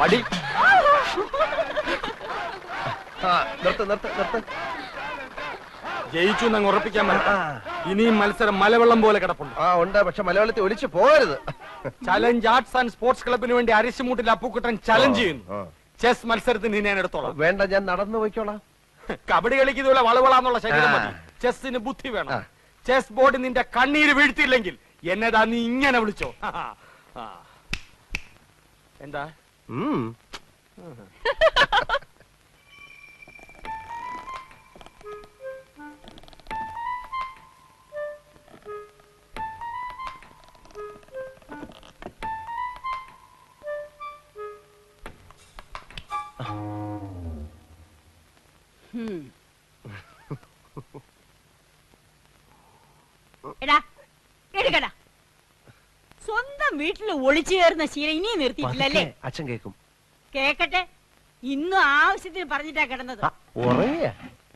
വടി. ജയിച്ചു എന്നങ്ങ് ഉറപ്പിക്കാൻ പറ്റാ. ഇനിയും മത്സരം മലവെള്ളം പോലെ കിടപ്പുണ്ട്. ഉണ്ട്, പക്ഷെ മലവെള്ളത്തിൽ ഒലിച്ചു പോകരുത്. ചലഞ്ച് ആർട്സ് ആൻഡ് സ്പോർട്സ് ക്ലബിന് വേണ്ടി അരിശുമൂട്ടിൽ അപ്പുക്കുട്ടൻ ചലഞ്ച് ചെയ്യുന്നു. ചെസ് മത്സരത്തിന് ഞാൻ എടുത്തോളാം. വേണ്ട, ഞാൻ നടന്നു പോയിക്കോളാം. കബഡി കളിക്കുന്നതുപോലെ വളവളാന്നുള്ള ശരീരം മതി. ചെസ്സിന് ബുദ്ധി വേണം. ചെസ് ബോർഡ് നിന്റെ കണ്ണീര് വീഴ്ത്തിയില്ലെങ്കിൽ എന്നതാ നീ ഇങ്ങനെ വിളിച്ചോ. എന്താ സ്വന്തം വീട്ടിൽ ഒളിച്ചു കയറുന്ന ശീലം ഇനിയും നിർത്തിയിട്ടില്ലല്ലേ? അച്ഛൻ കേക്കും. കേക്കട്ടെ. ഇന്നും ആവശ്യത്തിന് പറഞ്ഞിട്ടാ കിടന്നത്.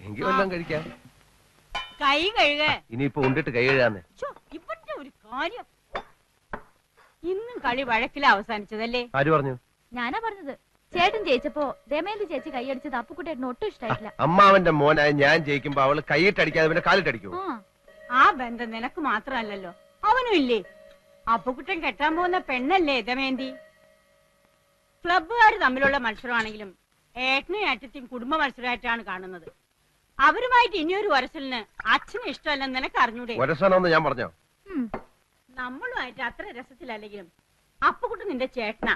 എങ്കിലും കഴിക്കാം. കൈ കഴുക. ഇനിയിപ്പോ ഉണ്ടിട്ട് കൈ കഴുകാന്ന്. ഇവന്റെ ഒരു കാര്യം. ഇന്നും കളി വഴക്കില അവസാനിച്ചതല്ലേ? ആര് പറഞ്ഞു? ഞാനാ പറഞ്ഞത്. ചേട്ടൻ ജയിച്ചപ്പോ ദമയന്തി ചേച്ചി കൈയടിച്ചത് അപ്പുക്കുട്ടേട്ടന് ഒട്ടും ഇഷ്ടായിട്ടില്ല. അമ്മാവന്റെ മോനായ ഞാൻ ജയിക്കുമ്പോ അവള് കൈയിട്ടടിക്കാതെ പിന്നെ കാലിട്ടടിക്കൂ. ആ ബന്ധം നിനക്ക് മാത്രമല്ലല്ലോ, അവനും ഇല്ലേ? അപ്പുക്കുട്ടൻ കെട്ടാൻ പോകുന്ന പെണ്ണല്ലേ ദമയന്തി? ക്ലബ്ബുകാർ തമ്മിലുള്ള മത്സരമാണെങ്കിലും ഏട്ടനും ഏട്ടത്തെയും കുടുംബ മത്സരമായിട്ടാണ് കാണുന്നത്. അവരുമായിട്ട് ഇനിയൊരു വരസലിന് അച്ഛന് ഇഷ്ടമല്ലെന്ന് നിനക്ക് അറിഞ്ഞൂടെ? വരസനെന്ന് ഞാൻ പറഞ്ഞോ? നമ്മളുമായിട്ട് അത്ര രസത്തിലല്ലെങ്കിലും അപ്പുക്കുട്ടൻ നിന്റെ ചേട്ടനാ.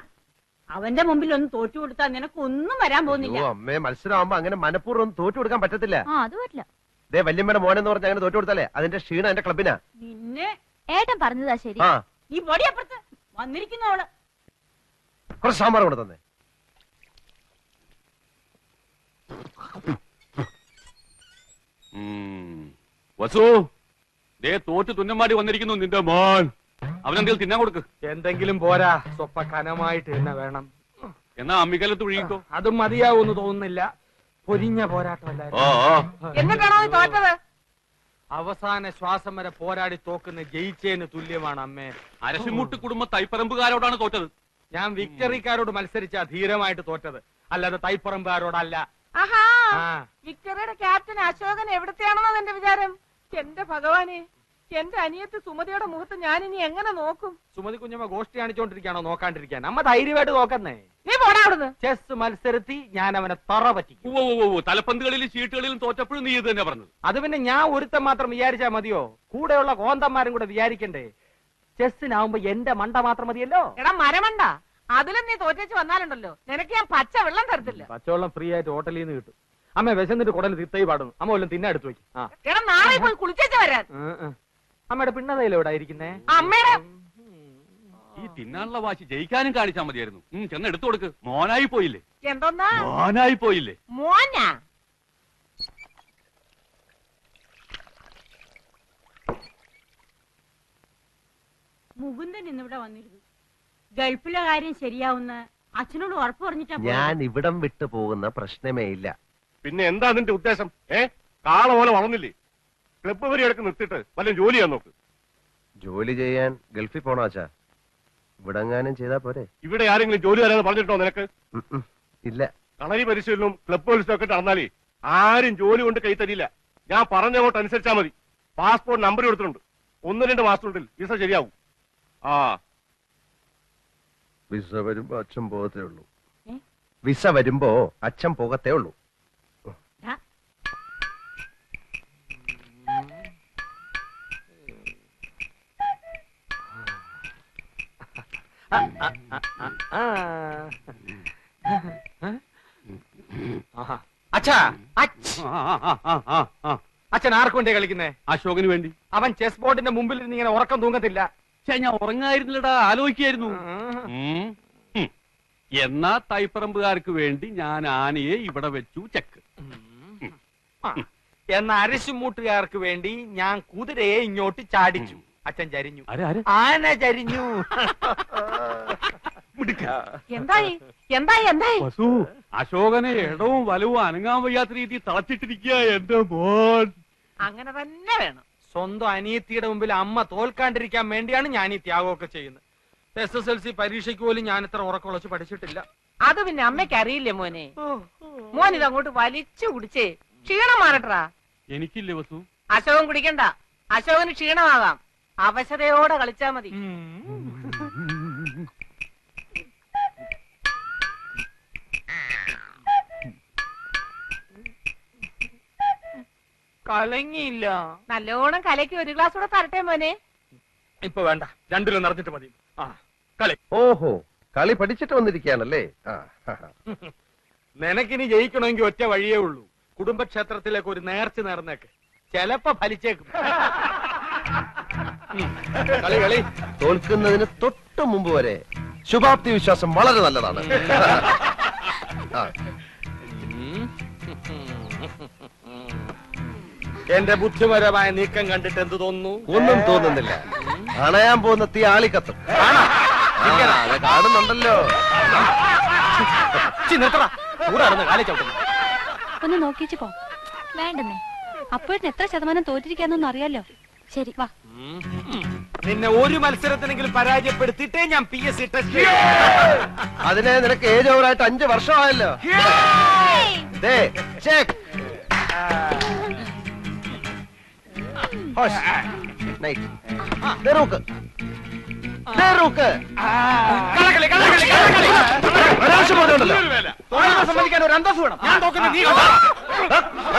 അവന്റെ മുമ്പിൽ ഒന്ന് തോറ്റു കൊടുത്താൽ നിനക്കൊന്നും വരാൻ പോകുന്നില്ല. അമ്മേ, മത്സരമാകുമ്പോ അങ്ങനെ മനഃപൂർവ്വം തോറ്റു കൊടുക്കാൻ പറ്റത്തില്ല. അത് പറ്റില്ല. ദേ വല്യമ്മയുടെ മോനെന്ന് പറഞ്ഞ അങ്ങനെ തോറ്റു കൊടുത്താലേ അതിന്റെ ക്ഷീണം എന്റെ ക്ലബിനാ. നിന്നെ ഏട്ടൻ പറഞ്ഞതാ ശരി. ഈ പൊടിയപ്പുറത്ത് വന്നിരിക്കുന്നവള് കുറച്ച് സാമ്പാർ കൊണ്ട് തന്നെ. വസു, ദേ തോറ്റ് തുന്നമാടി വന്നിരിക്കുന്നു നിന്റെ മോൻ. അവനെന്തെങ്കിലും തിന്നാൻ കൊടുക്ക്. എന്തെങ്കിലും പോരാ, സ്വപ്പ കനമായിട്ട് തന്നെ വേണം. എന്നാ അമ്മിക്കലത്ത് ഒഴുകിക്കോ. അതും മതിയാവൂന്ന് തോന്നുന്നില്ല. പൊരിഞ്ഞ പോരാട്ടമല്ലായിരുന്നു. എന്നിട്ടാണോ തോറ്റത്? അവസാന ശ്വാസം വരെ പോരാടി തോക്കുന്ന ജയിച്ചേന് തുല്യമാണ് അമ്മേ. അരശിമുട്ട് കുടുംബ തൈപ്പറമ്പുകാരോടാണ് തോറ്റത്. ഞാൻ വിക്ടറിക്കാരോട് മത്സരിച്ചാ ധീരമായിട്ട് തോറ്റത്, അല്ലാതെ തൈപ്പറമ്പുകാരോടല്ല. വിക്ടറിയുടെ ക്യാപ്റ്റൻ അശോകൻ എവിടത്തെയാണെന്നാ എന്റെ വിചാരം? എന്റെ ഭഗവാനെ, എന്റെ അനിയത്ത് സുമതിയുടെ മുഖത്ത് ഞാൻ ഇനി എങ്ങനെ നോക്കും? സുമതി കുഞ്ഞമ്മ ഗോഷ്ടി കാണിച്ചോണ്ടിരിക്കാണോ നോക്കാണ്ടിരിക്കാൻ? അമ്മ ധൈര്യമായിട്ട് നോക്കുന്നേ. നീ പോടാ അവിടുന്ന്. ചെസ് മത്സരത്തി ഞാൻ അവനെ തറ പറ്റിക്കും. തലപ്പന്തുകളിലും ചീട്ടുകളിലും തോറ്റപ്പോഴും നീ ഇത് തന്നെ പറഞ്ഞത്. അത് പിന്നെ ഞാൻ ഒരുത്തം മാത്രം വിചാരിച്ചാ മതിയോ? കൂടെയുള്ള കോന്തന്മാരും കൂടെ വിചാരിക്കണ്ടേ? ചെസ്സിനാവുമ്പോ എന്റെ മണ്ട മാത്രം മതിയല്ലോ. എടാ മരമണ്ട, അതിലും നീ തോറ്റേച്ച് വന്നാലുണ്ടല്ലോ നിനക്ക് ഞാൻ പച്ച വെള്ളം തരത്തില്ല. പച്ചവെള്ളം ഫ്രീ ആയിട്ട് ഹോട്ടലിൽ നിന്ന് കിട്ടും. അമ്മ വിശന്നിട്ട് കുടൽ തിത്തൈ പാടുന്നു. അമ്മ വല്ലതും തിന്നെ എടുത്തു വെക്കും. എടാ നാളെ പോയി കുളിച്ചേച്ച് വരാൻ. അമ്മയുടെ പിണ്ണതയില എവിടെ ഇരിക്കുന്നേ? അമ്മയുടെ ഈ തിന്നാനുള്ള വാശി ജയിക്കാനും കാണിച്ചാൽ മതിയായിരുന്നു. ചെന്ന് എടുത്തു കൊടുക്ക്. മോനായി പോയില്ലേ? എന്തോന്നാ മോനായി പോയില്ലേ? മോനാ? മുകുന്ദൻ ഇന്നിവിടെ വന്നിരുന്നു. ഗൾഫിലെ കാര്യം ശരിയാവുന്ന അച്ഛനോട് ഉറപ്പ് പറഞ്ഞിട്ടാ. ഞാൻ ഇവിടം വിട്ടു പോകുന്ന പ്രശ്നമേ ഇല്ല. പിന്നെ എന്താ നിന്റെ ഉദ്ദേശം? കാള പോലെ വളർന്നില്ലേ? ക്ലബ്ബ് വരെ എടുക്ക് നിർത്തിട്ട് വല്ല ജോലി ചെയ്യാൻ നോക്ക്. ജോലി ചെയ്യാൻ ഗൾഫിൽ പോണോ അച്ഛാ? ഇവിടെങ്ങാനും ചെയ്താ പോരെ? ഇവിടെ ആരെങ്കിലും ജോലി തരാന്ന് പറഞ്ഞിട്ടോ നിനക്ക്? ഇല്ല. കളരി പരിശീലനവും ക്ലബ്ബ് പോലീസും ഒക്കെ നടന്നാലേ ആരും ജോലി കൊണ്ട് കൈ തരില്ല. ഞാൻ പറഞ്ഞങ്ങോട്ട് അനുസരിച്ചാ മതി. പാസ്പോർട്ട് നമ്പർ കൊടുത്തിട്ടുണ്ട്. 1-2 മാസത്തിനുള്ളിൽ വിസ ശരിയാവും. വിസ വരുമ്പോ അച്ഛൻ പോകത്തേ ഉള്ളൂ. വിസ വരുമ്പോ അച്ഛൻ പോകത്തേ ഉള്ളൂ. അച്ഛാ, അച്ഛൻ ആർക്ക് വേണ്ടി കളിക്കുന്നേ? അശോകന് വേണ്ടി. അവൻ ചെസ് ബോർഡിന്റെ മുമ്പിൽ ഇരുന്ന് ഇങ്ങനെ ഉറക്കം തൂങ്ങത്തില്ല. ഞാൻ ഉറങ്ങായിരുന്നില്ലടാ, ആലോചിക്കായിരുന്നു. എന്നാ തൈപ്പറമ്പുകാർക്ക് വേണ്ടി ഞാൻ ആനയെ ഇവിടെ വെച്ചു ചെക്ക്. എന്ന അരശുമൂട്ടുകാർക്ക് വേണ്ടി ഞാൻ കുതിരയെ ഇങ്ങോട്ട് ചാടിച്ചു. അച്ഛൻ ചരിഞ്ഞു. ആന ചരിഞ്ഞു. എന്തായി എന്തായി എന്തായി? വസു, അശോകനെ ഇടവും വലവും അനങ്ങാൻ വയ്യാത്ത രീതി തളച്ചിട്ടിരിക്കുക എന്റെ മോൻ. അങ്ങനെ തന്നെ വേണം. സ്വന്തം അനിയത്തിയുടെ മുമ്പിൽ അമ്മ തോൽക്കാണ്ടിരിക്കാൻ വേണ്ടിയാണ് ഞാൻ ഈ ത്യാഗമൊക്കെ ചെയ്യുന്നത്. SSLC പരീക്ഷയ്ക്ക് പോലും ഞാൻ ഇത്ര ഉറക്കുളച്ച് പഠിച്ചിട്ടില്ല. അത് പിന്നെ അമ്മയ്ക്ക് അറിയില്ലേ മോനെ. മോൻ ഇതങ്ങോട്ട് വലിച്ചു കുടിച്ചേ ക്ഷീണം മാറട്ടാ. എനിക്കില്ലേ വസു? അശോകൻ കുടിക്കണ്ട, അശോകന് ക്ഷീണമാകാം. അവശതയോടെ കളിച്ചാ മതി. കലങ്ങിയില്ല. നല്ലോണം കലക്കി ഒരു ഗ്ലാസ് കൂടെ തരട്ടെ മോനെ. ഇപ്പൊ വേണ്ട, രണ്ടിലും നിറഞ്ഞിട്ട് മതി. ആ കളി. ഓഹോ, കളി പഠിച്ചിട്ട് വന്നിരിക്കുകയാണല്ലേ. നിനക്കിനി ജയിക്കണമെങ്കിൽ ഒറ്റ വഴിയേ ഉള്ളൂ. കുടുംബക്ഷേത്രത്തിലേക്ക് ഒരു നേർച്ച നേർന്നേക്ക്, ചെലപ്പോ ഫലിച്ചേക്കും. കളി കളി. തോൽക്കുന്നതിന് തൊട്ട് മുമ്പ് വരെ ശുഭാപ്തി വിശ്വാസം വളരെ നല്ലതാണ്. എന്റെ ബുദ്ധിപരമായ നീക്കം കണ്ടിട്ട് എന്ത് തോന്നുന്നു? ഒന്നും തോന്നുന്നില്ല. അണയാൻ പോകുന്ന തീ ആളിക്കത്തും. അത് കാണുന്നുണ്ടല്ലോ. ചൂടാണെന്ന് കാലി ചവിട്ടുന്നു. ഒന്ന് നോക്കിച്ചു പോ. വേണ്ടെന്നേ, അപ്പോഴത്തെ എത്ര ശതമാനം തോറ്റിരിക്കാന്നൊന്നും അറിയാലോ. ശരി വാ. നിന്നെ ഒരു മത്സരത്തിനെങ്കിലും പരാജയപ്പെടുത്തിയിട്ടേ ഞാൻ PSC ടെസ്റ്റ്. അതിനെ നിനക്ക് ഏജ് ഓവറായിട്ട് 5 വർഷമായല്ലോ. ദേ, ചെക്ക്. നൈറ്റ്. ദേ റൂക്ക്. ദേ റൂക്ക്. കളകളി കളകളി കളകളി. ഒരാഴ്ച പോലെയുണ്ടല്ലോ. തോൽവി സമ്മതിക്കാൻ ഒരു അന്തസ്സ് വേണം. ഞാൻ തോക്കുന്നത് നീ കണ്ടോ?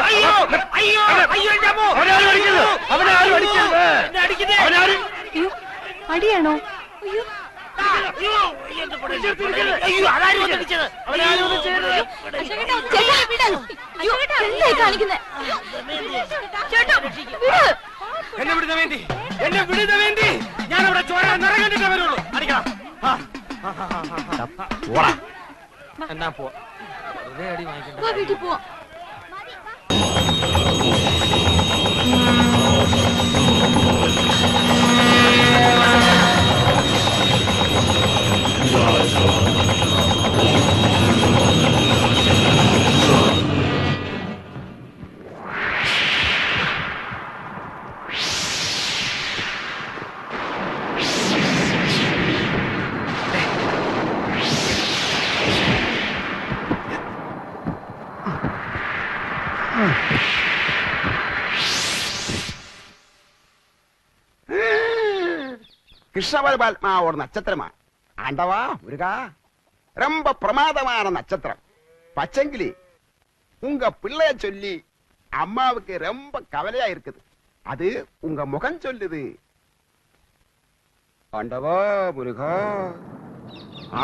അയ്യോ അയ്യോ അയ്യോ എന്റെ അമ്മോ. അവനെ ആരും അടിക്കരുത്. എന്നെ അടിക്കുന്നേ. അയ്യോ, അടിയാണോ? അയ്യോ എന്തായി കാണിക്കുന്നേ? എന്നെ വിടുന്ന വേണ്ടി, എന്നെ വിടുന്ന വേണ്ടി ഞാൻ അവിടെ ചോര നിറ കണ്ടിട്ടേ വരുള്ളൂ. അടിക്കണം. എന്നാ പോ. വെറുതെ അടി വാങ്ങിക്കണ്ട. വീട്ടിൽ പോവാ. கிருஷ்ணபரமாத்மா ஒரு நட்சத்திரமா? ஆண்டவா முருகா, ரொம்ப பிரமாதமான நட்சத்திரம். பச்சங்கிளி, உங்க பிள்ளைய சொல்லி அம்மாவுக்கு ரொம்ப கவலையா இருக்குது. அது உங்க முகம் சொல்லுது. ஆண்டவா முருகா,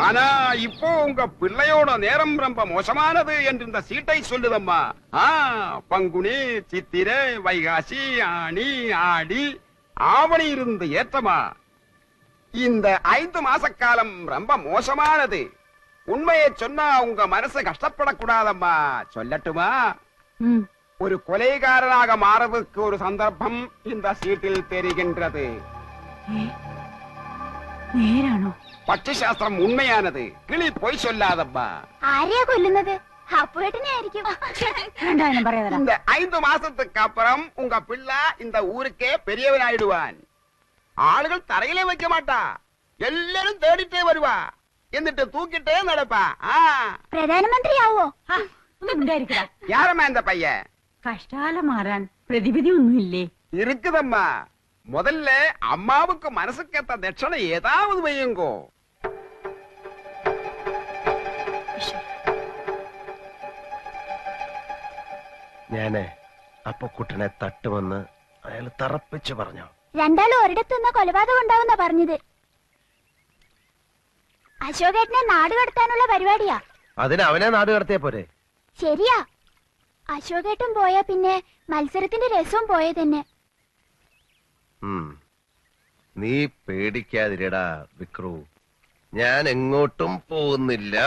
ஆனா இப்போ உங்க பிள்ளையோட நேரம் ரொம்ப மோசமானது என்று இந்த சீட்டை சொல்லுதம்மா. பங்குனி, சித்திரை, வைகாசி, ஆனி, ஆடி, ஆவணி இருந்து ஏற்றமா. இந்த 5 மாச காலம் ரொம்ப மோசமானது. உண்மையை சொன்னா உங்க மனசு கஷ்டப்படக்கூடாதம்மா. சொல்லட்டுமா? ஒரு கொலைகாரனாக மாறதுக்கு ஒரு சந்தர்ப்பம் இந்த சீட்டில் தெரிகின்றது. നേരാണോ? പക്ഷിശാസ്ത്രം ഉണ്മയാനത്. കിളി പോയി சொல்லாதம்மா. ആരെയാ കൊല്ലുന്നത്? അപ്പുവേട്ടനെ ആയിരിക്കും. இந்த 5 மாசத்துக்கு அப்புறம் உங்க பிள்ளை இந்த ஊருக்கே பெரியவனாயிடுவான். ആളുകൾ തറയിലേ വെക്ക മാട്ടാ, എല്ലാരും തേടിട്ടേ വരുവാ, എന്നിട്ട് തൂക്കിട്ടേ നടപ്പാ. പ്രധാനമന്ത്രിയാവോ? യാരമ്മ എന്റെ പയ്യൻ? കഷ്ടാലം മാറാൻ പ്രതിവിധി ഒന്നുമില്ലേ? இருக்குதம்மா. முதல்ல அம்மாவுக்கு மனசுக்கேத்த தட்சணை ஏதாவது வையுங்கோ. ഞാന് അപ്പൊ കുട്ടനെ തട്ടുമെന്ന് അയാൾ തറപ്പിച്ചു പറഞ്ഞു. രണ്ടാളും ഒരിടത്ത് നിന്ന് കൊലപാതകം ഉണ്ടാവുന്ന പറഞ്ഞത്. അശോകേട്ടനെ നാട് കടത്താനുള്ള പരിപാടിയാ. അതിന് അവനെ നാട് കടത്തിയ പോരെ? ശരിയാ, അശോകേട്ടൻ പോയാ പിന്നെ മത്സരത്തിന്റെ രസവും പോയ തന്നെ. നീ പേടിക്കാതിരടാ വിക്രു, ഞാൻ എങ്ങോട്ടും പോകുന്നില്ല.